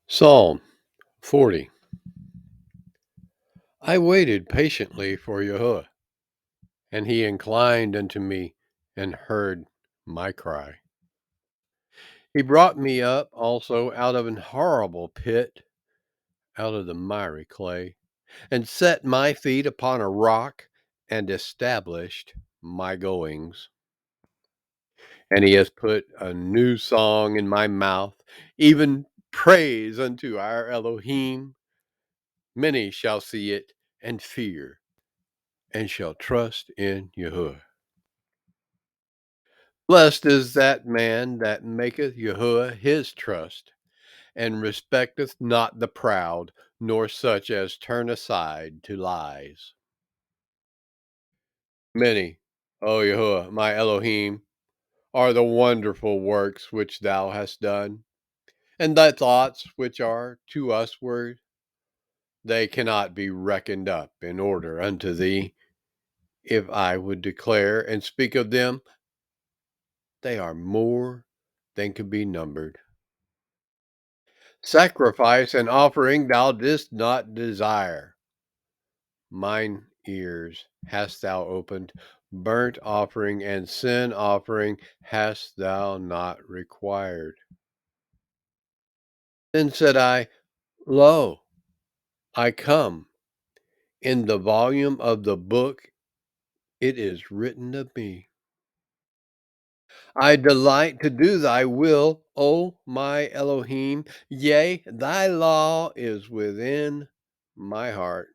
Psalm 40. I waited patiently for Yahuwah, and he inclined unto me and heard my cry. He brought me up also out of an horrible pit, out of the miry clay, and set my feet upon a rock, and established my goings. And he has put a new song in my mouth, even praise unto our Elohim. Many shall see it and fear, and shall trust in Yahuwah. Blessed is that man that maketh Yahuwah his trust, and respecteth not the proud, nor such as turn aside to lies. Many, O Yahuwah, my Elohim, are the wonderful works which thou hast done, and thy thoughts which are to usward, they cannot be reckoned up in order unto thee. If I would declare and speak of them, they are more than could be numbered. Sacrifice and offering thou didst not desire. Mine ears hast thou opened. Burnt offering and sin offering hast thou not required. Then said I, Lo, I come. In the volume of the book it is written of me. I delight to do thy will, O my Elohim. Yea, thy law is within my heart.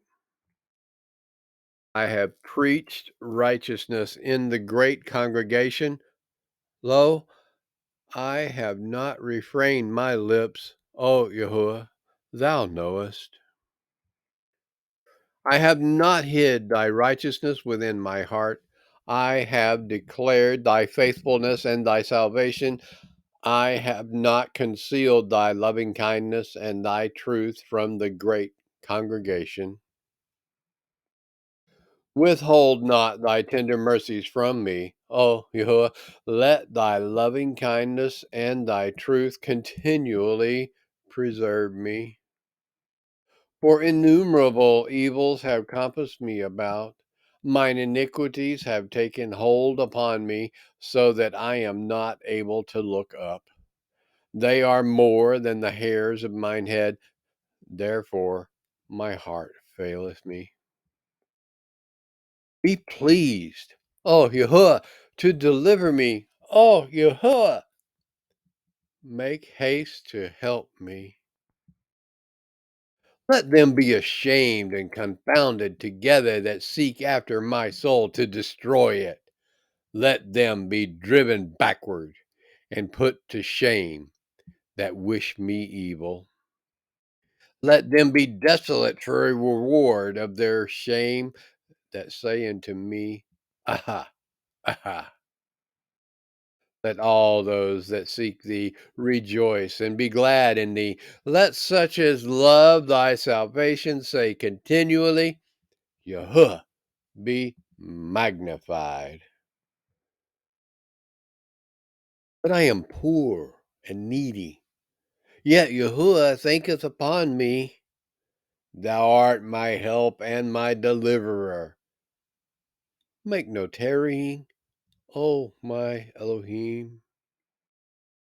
I have preached righteousness in the great congregation. Lo, I have not refrained my lips, O Yahuwah, thou knowest. I have not hid thy righteousness within my heart. I have declared thy faithfulness and thy salvation. I have not concealed thy loving kindness and thy truth from the great congregation. Withhold not thy tender mercies from me, O Yahuwah. Let thy loving kindness and thy truth continually preserve me. For innumerable evils have compassed me about. Mine iniquities have taken hold upon me, so that I am not able to look up. They are more than the hairs of mine head. Therefore my heart faileth me. Be pleased, O Yahuwah, to deliver me. O Yahuwah, make haste to help me. Let them be ashamed and confounded together that seek after my soul to destroy it. Let them be driven backward and put to shame that wish me evil. Let them be desolate for a reward of their shame that say unto me, Aha, aha. Let all those that seek thee rejoice and be glad in thee. Let such as love thy salvation say continually, Yahuwah be magnified. But I am poor and needy, yet Yahuwah thinketh upon me. Thou art my help and my deliverer. Make no tarrying, O my Elohim.